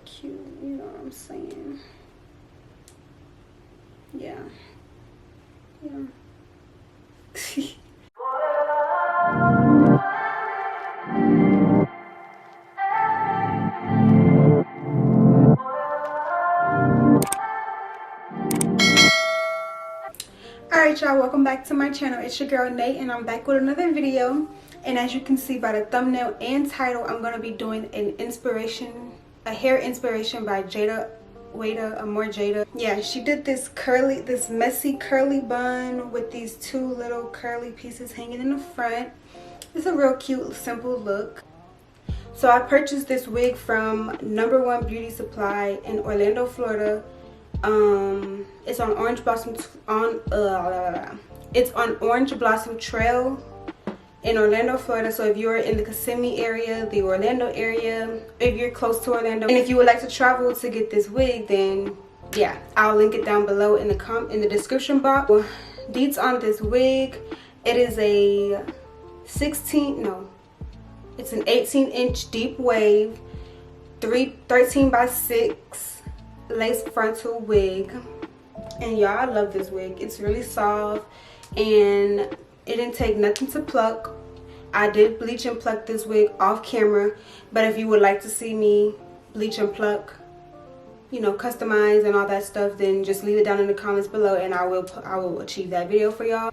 cute, you know what I'm saying? Yeah. Alright y'all, welcome back to my channel. It's your girl Nate and I'm back with another video. And as you can see by the thumbnail and title, I'm going to be doing a hair inspiration by Jayda, Wayda, or more Jayda. Yeah, she did this messy curly bun with these two little curly pieces hanging in the front. It's a real cute, simple look. So I purchased this wig from Number One Beauty Supply in Orlando, Florida. It's on Orange Blossom Trail in Orlando, Florida. So if you're in the Kissimmee area, the Orlando area, if you're close to Orlando, and if you would like to travel to get this wig, then yeah, I'll link it down below in the description box. Deets on this wig, it is it's an 18-inch deep wave, 13 by 6 lace frontal wig. And y'all, I love this wig. It's really soft and it didn't take nothing to pluck. I did bleach and pluck this wig off camera, but if you would like to see me bleach and pluck, you know, customize and all that stuff, then just leave it down in the comments below and I will achieve that video for y'all.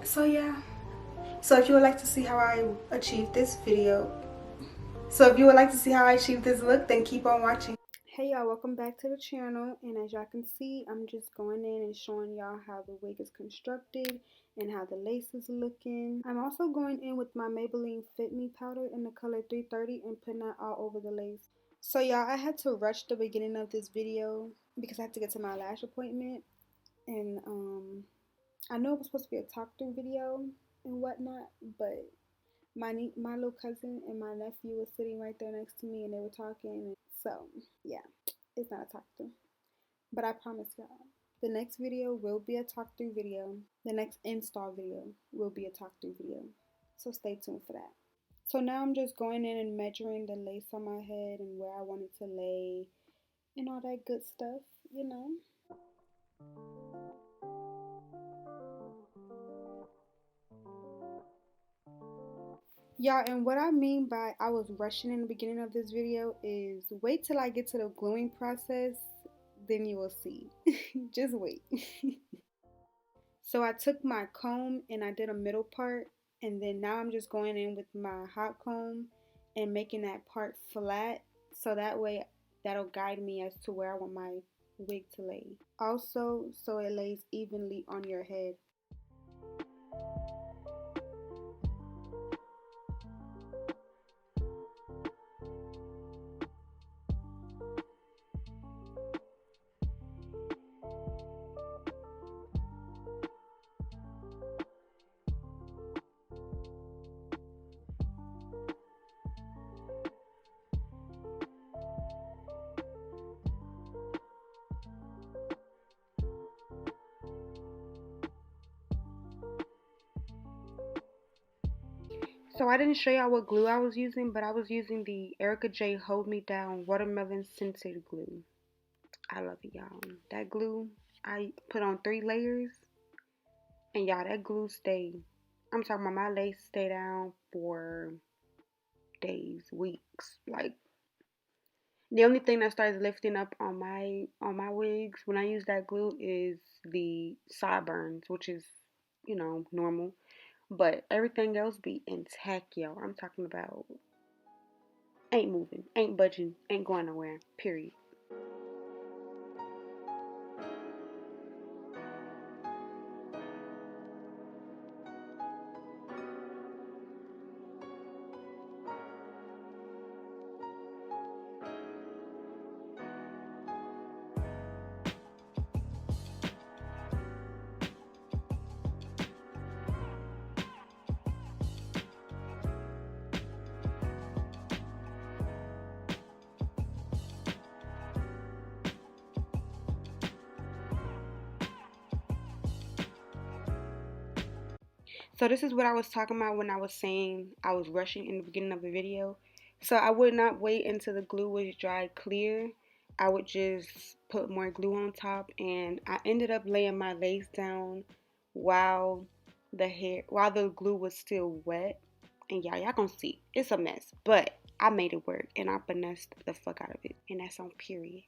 So yeah, so if you would like to see how I achieved this look, then keep on watching. Hey y'all, welcome back to the channel, and as y'all can see, I'm just going in and showing y'all how the wig is constructed and how the lace is looking. I'm also going in with my Maybelline Fit Me powder in the color 330 and putting that all over the lace. So y'all, I had to rush the beginning of this video because I had to get to my lash appointment, and I know it was supposed to be a talk through video and whatnot, but my little cousin and my nephew was sitting right there next to me and they were talking. So yeah, it's not a talk through, but I promise y'all, the next video will be a talk through video. The next install video will be a talk through video, so stay tuned for that. So now I'm just going in and measuring the lace on my head and where I want it to lay and all that good stuff, you know. Y'all, and what I mean by I was rushing in the beginning of this video is wait till I get to the gluing process, then you will see. Just wait. So I took my comb and I did a middle part, and then now I'm just going in with my hot comb and making that part flat, so that way that'll guide me as to where I want my wig to lay. Also, so it lays evenly on your head. So I didn't show y'all what glue I was using, but I was using the Erica J Hold Me Down Watermelon Scented Glue. I love it, y'all. That glue, I put on 3 layers, and y'all, that glue stayed. I'm talking about my lace stay down for days, weeks. Like, the only thing that starts lifting up on my wigs when I use that glue is the sideburns, which is, you know, normal. But everything else be intact, y'all. I'm talking about ain't moving, ain't budging, ain't going nowhere, period. So this is what I was talking about when I was saying I was rushing in the beginning of the video. So I would not wait until the glue was dry clear. I would just put more glue on top, and I ended up laying my lace down while while the glue was still wet. And y'all gonna see it's a mess, but I made it work and I finessed the fuck out of it, and that's on period.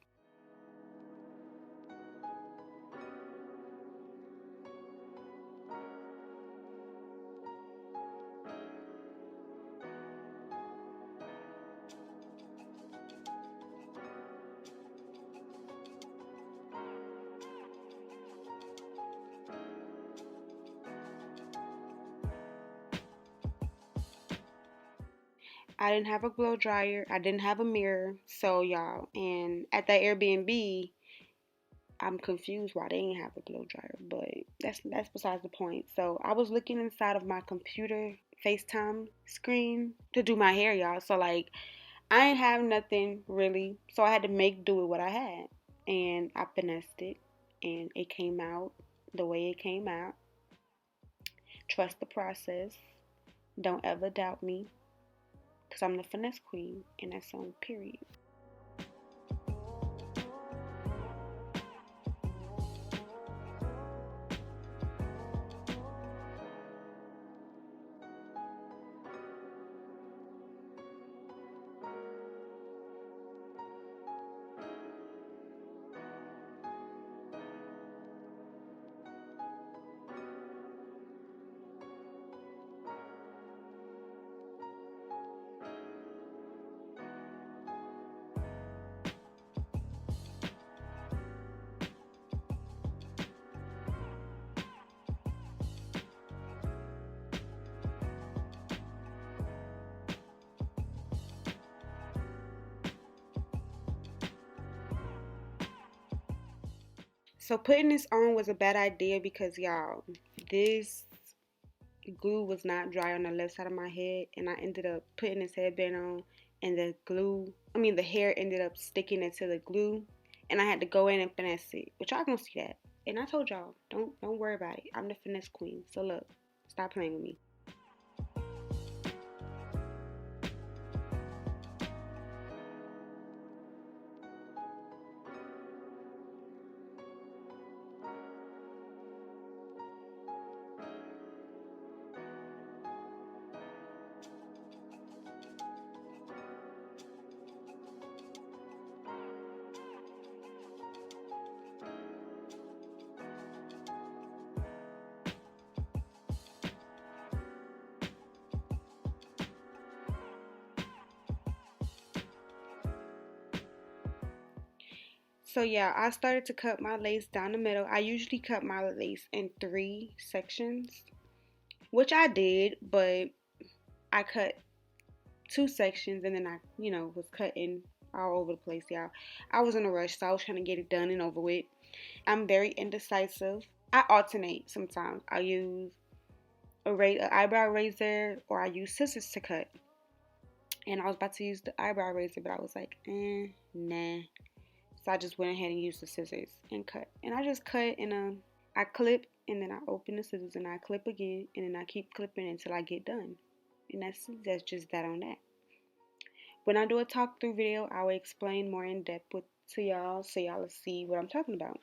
I didn't have a blow dryer. I didn't have a mirror. So y'all, and at that Airbnb, I'm confused why they didn't have a blow dryer, but that's besides the point. So I was looking inside of my computer FaceTime screen to do my hair, y'all. So like I ain't have nothing really. So I had to make do with what I had. And I finessed it and it came out the way it came out. Trust the process. Don't ever doubt me. Because I'm the finesse queen, and that's on period. So putting this on was a bad idea because y'all, this glue was not dry on the left side of my head, and I ended up putting this headband on, and the hair ended up sticking into the glue, and I had to go in and finesse it, but y'all gonna see that. And I told y'all, don't worry about it. I'm the finesse queen. So look, stop playing with me. So yeah, I started to cut my lace down the middle. I usually cut my lace in 3 sections, which I did, but I cut 2 sections and then I, was cutting all over the place, y'all. I was in a rush, so I was trying to get it done and over with. I'm very indecisive. I alternate sometimes. I use an eyebrow razor or I use scissors to cut. And I was about to use the eyebrow razor, but I was like, nah. So I just went ahead and used the scissors and cut. And I just cut and I clip and then I open the scissors and I clip again and then I keep clipping until I get done. And that's just that on that. When I do a talk through video, I will explain more in depth to y'all so y'all will see what I'm talking about.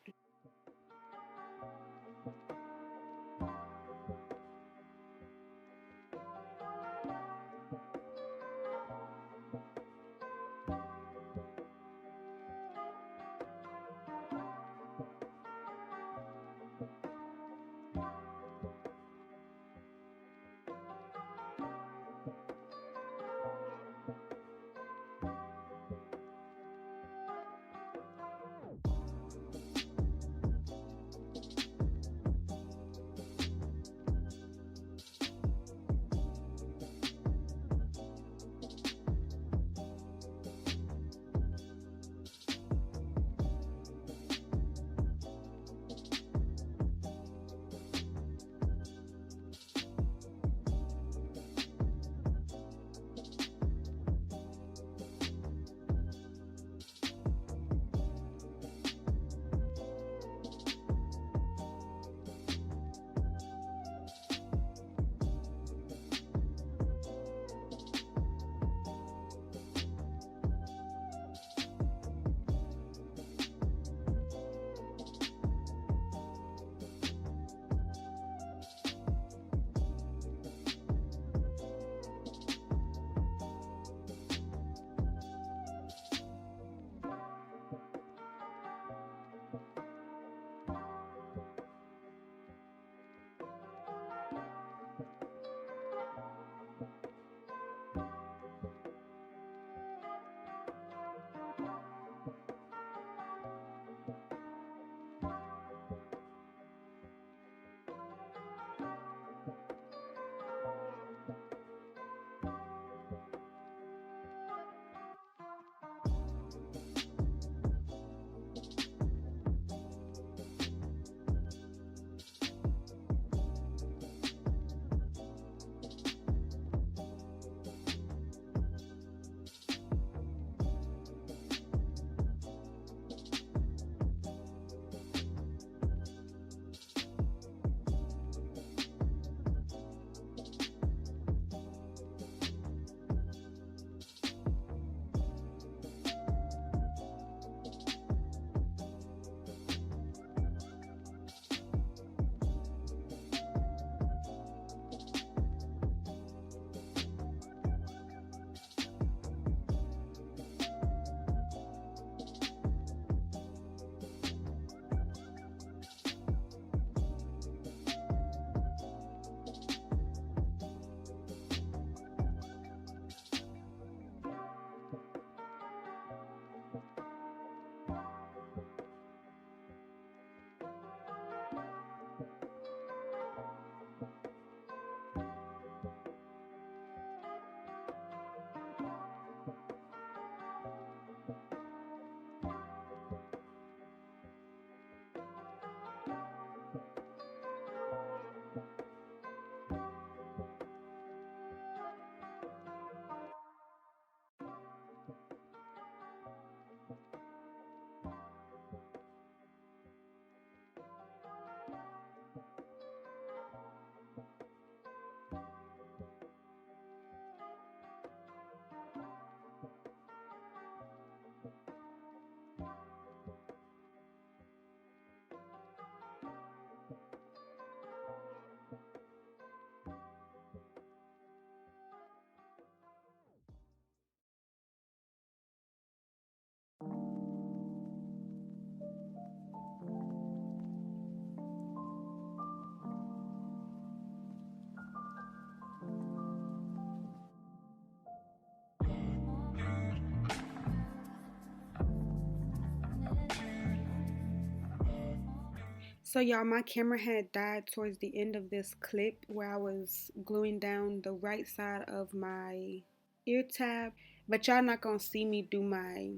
So y'all, my camera had died towards the end of this clip where I was gluing down the right side of my ear tab, but y'all not gonna see me do my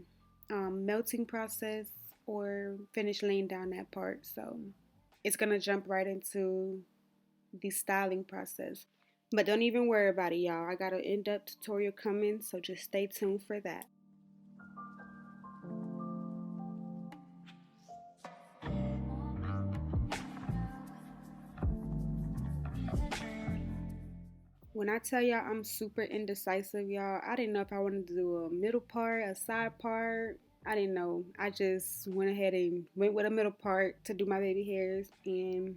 melting process or finish laying down that part, so it's gonna jump right into the styling process. But don't even worry about it, y'all. I got an in-depth tutorial coming, so just stay tuned for that. When I tell y'all I'm super indecisive, y'all, I didn't know if I wanted to do a middle part, a side part. I didn't know. I just went ahead and went with a middle part to do my baby hairs, and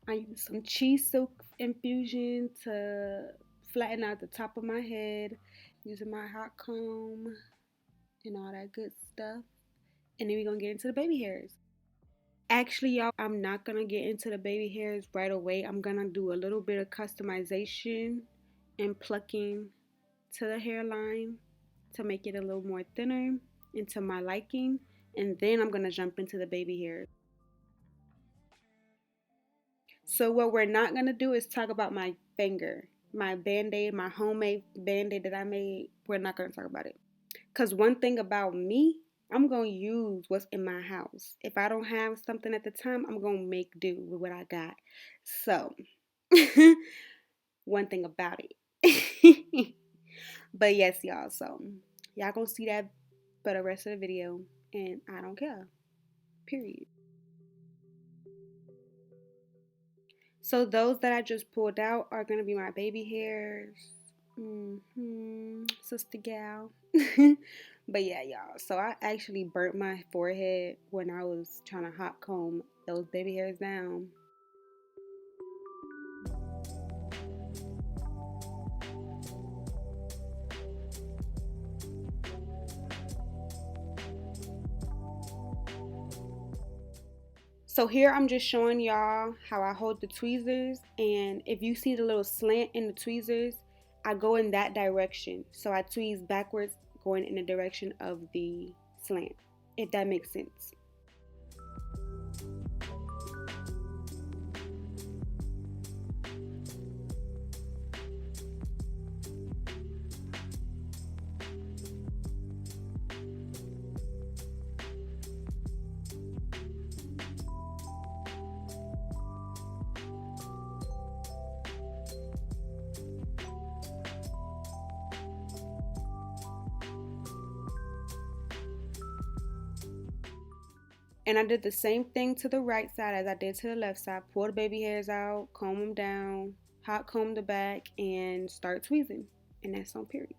I used some cheese silk infusion to flatten out the top of my head, using my hot comb and all that good stuff. And then we're gonna get into the baby hairs. Actually, y'all, I'm not gonna get into the baby hairs right away. I'm gonna do a little bit of customization and plucking to the hairline to make it a little more thinner and to my liking. And then I'm gonna jump into the baby hairs. So what we're not gonna do is talk about my finger, my band-aid, my homemade band-aid that I made. We're not gonna talk about it. Cause one thing about me, I'm gonna use what's in my house. If I don't have something at the time, I'm gonna make do with what I got. So one thing about it. But yes, y'all, so y'all gonna see that for the rest of the video, and I don't care. Period. So those that I just pulled out are gonna be my baby hairs. Sister gal. But yeah, y'all. So I actually burnt my forehead when I was trying to hot comb those baby hairs down. So here I'm just showing y'all how I hold the tweezers, and if you see the little slant in the tweezers, I go in that direction. So I tweeze backwards going in the direction of the slant, if that makes sense. And I did the same thing to the right side as I did to the left side. Pull the baby hairs out, comb them down, hot comb the back, and start tweezing. And that's on period.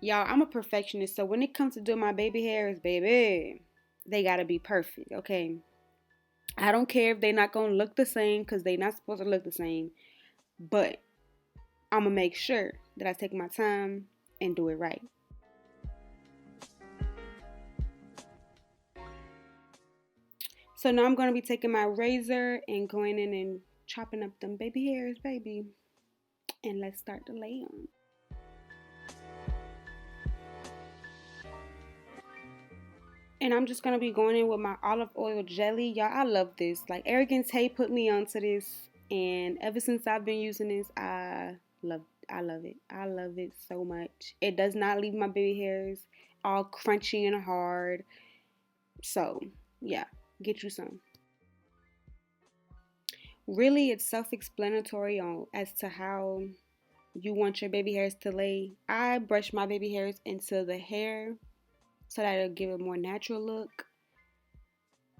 Y'all, I'm a perfectionist, so when it comes to doing my baby hairs, baby, they gotta be perfect, okay? I don't care if they're not gonna look the same, because they're not supposed to look the same, but I'm gonna make sure that I take my time and do it right. So now I'm gonna be taking my razor and going in and chopping up them baby hairs, baby. And let's start the lay on. And I'm just going to be going in with my olive oil jelly. Y'all, I love this. Like, Arrogance Hay put me onto this. And ever since I've been using this, love I love it. I love it so much. It does not leave my baby hairs all crunchy and hard. So, yeah, get you some. Really, it's self-explanatory on as to how you want your baby hairs to lay. I brush my baby hairs into the hair so that it'll give a more natural look.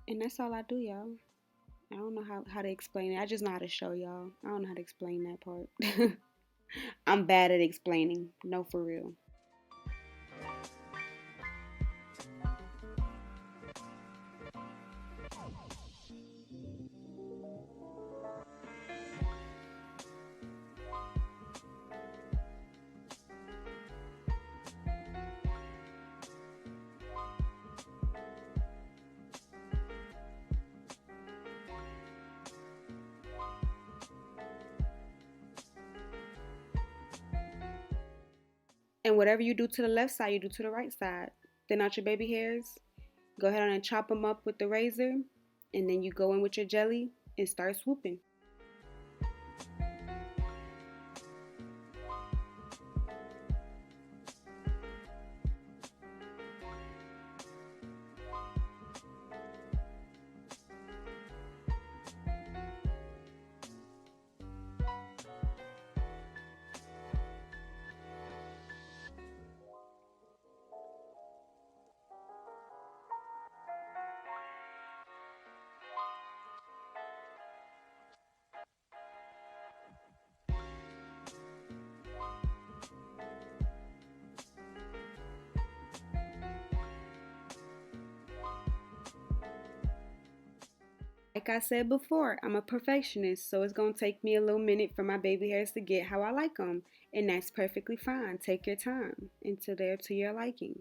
And that's all I do, y'all. I don't know how to explain it. I just know how to show y'all. I don't know how to explain that part. I'm bad at explaining. No, for real. And whatever you do to the left side, you do to the right side. Thin out your baby hairs. Go ahead and chop them up with the razor. And then you go in with your jelly and start swooping. Like I said before, I'm a perfectionist, so it's going to take me a little minute for my baby hairs to get how I like them. And that's perfectly fine. Take your time until they're to your liking.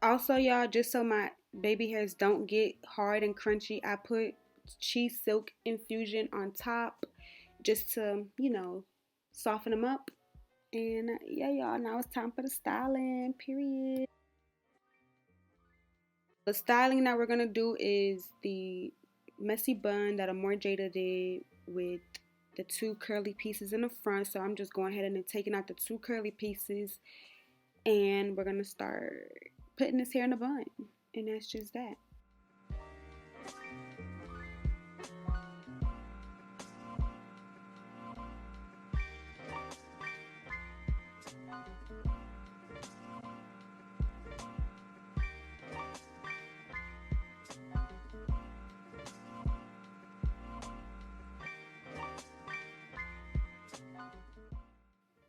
Also, y'all, just so my baby hairs don't get hard and crunchy, I put cheese silk infusion on top just to, soften them up. And yeah, y'all, now it's time for the styling, period. The styling that we're going to do is the messy bun that Amore Jayda did with the two curly pieces in the front. So I'm just going ahead and taking out the two curly pieces. And we're going to start putting this hair in a bun. And that's just that.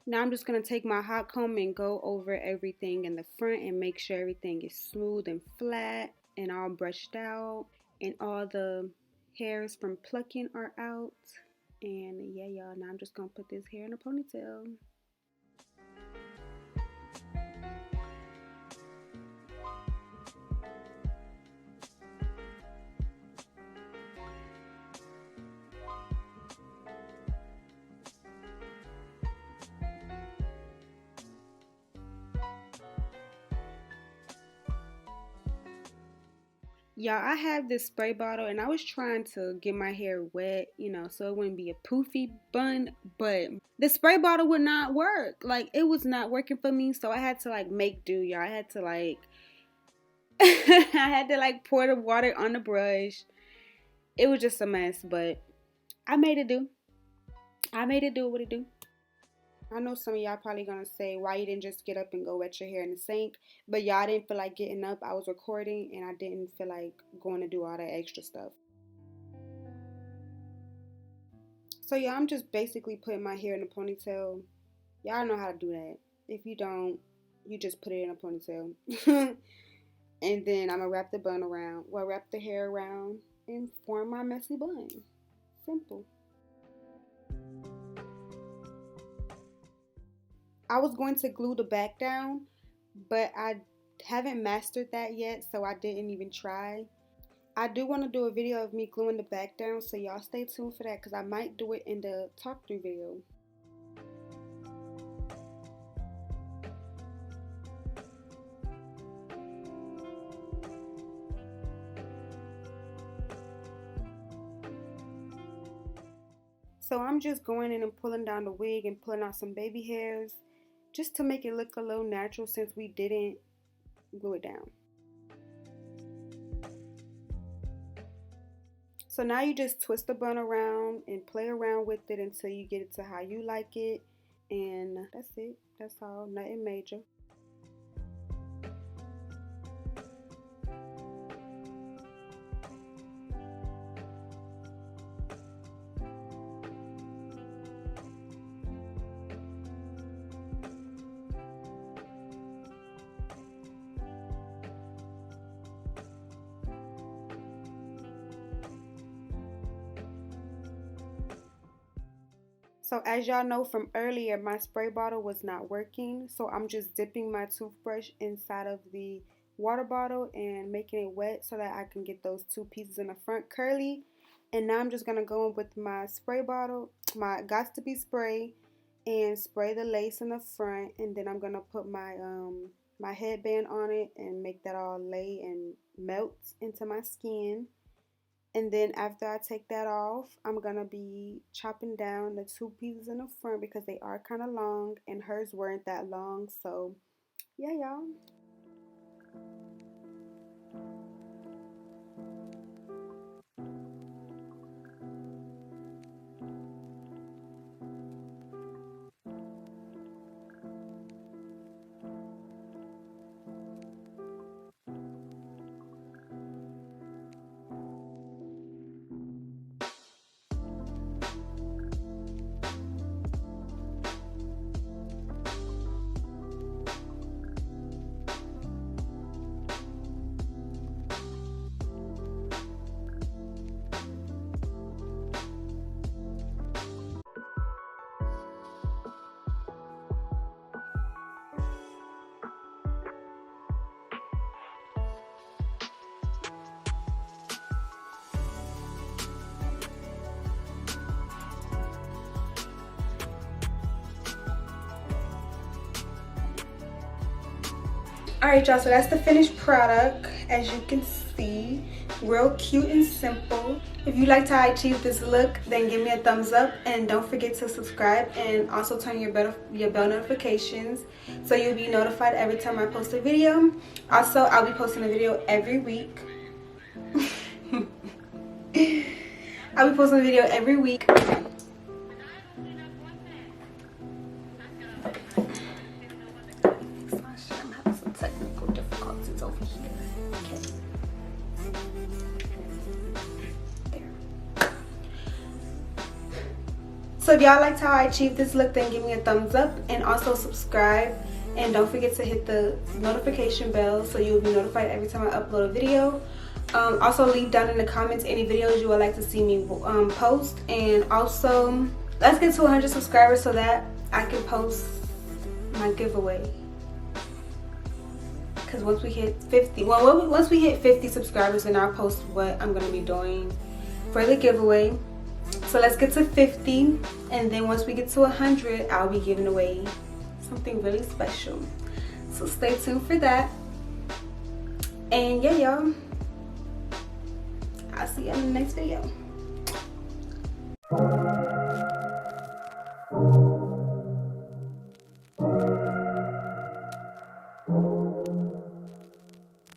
Now I'm just going to take my hot comb and go over everything in the front and make sure everything is smooth and flat and all brushed out and all the hairs from plucking are out. And yeah, y'all, now I'm just going to put this hair in a ponytail. Y'all, I have this spray bottle and I was trying to get my hair wet, so it wouldn't be a poofy bun, but the spray bottle would not work. Like, it was not working for me, so I had to make do, y'all. I had to I had to pour the water on the brush. It was just a mess, but I made it do. I made it do what it do. I know some of y'all probably gonna say why you didn't just get up and go wet your hair in the sink, but y'all didn't feel like getting up. I was recording and I didn't feel like going to do all that extra stuff. So yeah, I'm just basically putting my hair in a ponytail. Y'all know how to do that. If you don't, you just put it in a ponytail. And then I'm gonna wrap the bun around, wrap the hair around and form my messy bun. Simple. I was going to glue the back down, but I haven't mastered that yet, so I didn't even try. I do want to do a video of me gluing the back down, so y'all stay tuned for that because I might do it in the talk through video. So I'm just going in and pulling down the wig and pulling out some baby hairs just to make it look a little natural since we didn't glue it down. So now you just twist the bun around and play around with it until you get it to how you like it. And that's it. That's all. Nothing major. So as y'all know from earlier, my spray bottle was not working. So I'm just dipping my toothbrush inside of the water bottle and making it wet so that I can get those two pieces in the front curly. And now I'm just going to go in with my spray bottle, my Got to Be spray, and spray the lace in the front. And then I'm going to put my my headband on it and make that all lay and melt into my skin. And then after I take that off, I'm going to be chopping down the two pieces in the front because they are kind of long and hers weren't that long. So, yeah, y'all. Alright y'all, so that's the finished product. As you can see, real cute and simple. If you liked how I achieved this look, then give me a thumbs up and don't forget to subscribe and also turn your bell notifications so you'll be notified every time I post a video. Also, I'll be posting a video every week. I'll be posting a video every week. So if y'all liked how I achieved this look, then give me a thumbs up and also subscribe. And don't forget to hit the notification bell so you'll be notified every time I upload a video. Also leave down in the comments any videos you would like to see me post. And also, let's get to 100 subscribers so that I can post my giveaway. Because once we hit 50, well, once we hit 50 subscribers, then I'll post what I'm going to be doing for the giveaway. So let's get to 50, and then once we get to 100, I'll be giving away something really special. So stay tuned for that. And yeah, y'all, I'll see you in the next video.